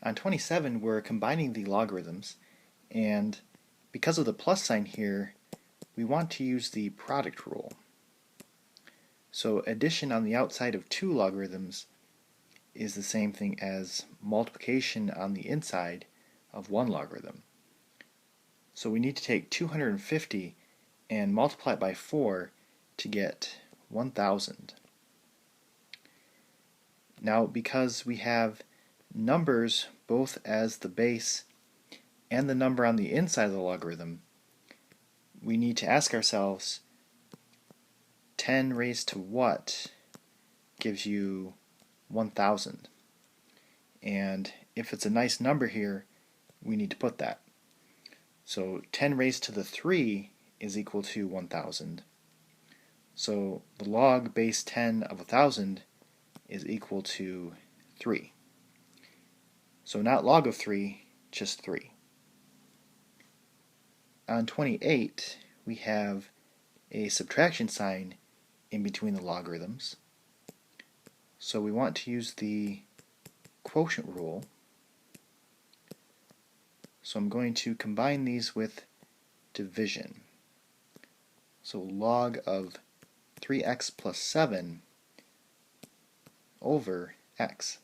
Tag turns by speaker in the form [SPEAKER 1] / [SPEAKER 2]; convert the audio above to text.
[SPEAKER 1] On 27, we're combining the logarithms, and because of the plus sign here, we want to use the product rule. So addition on the outside of two logarithms is the same thing as multiplication on the inside of one logarithm. So we need to take 250 and multiply it by 4 to get 1000. Now, because we have numbers both as the base and the number on the inside of the logarithm, we need to ask ourselves, 10 raised to what gives you 1000? And if it's a nice number here, we need to put that. So 10 raised to the 3 is equal to 1000. So the log base 10 of 1000 is equal to 3. So not log of 3, just 3. On 28, we have a subtraction sign in between the logarithms. So we want to use the quotient rule. So I'm going to combine these with division. So log of 3x plus 7 over x.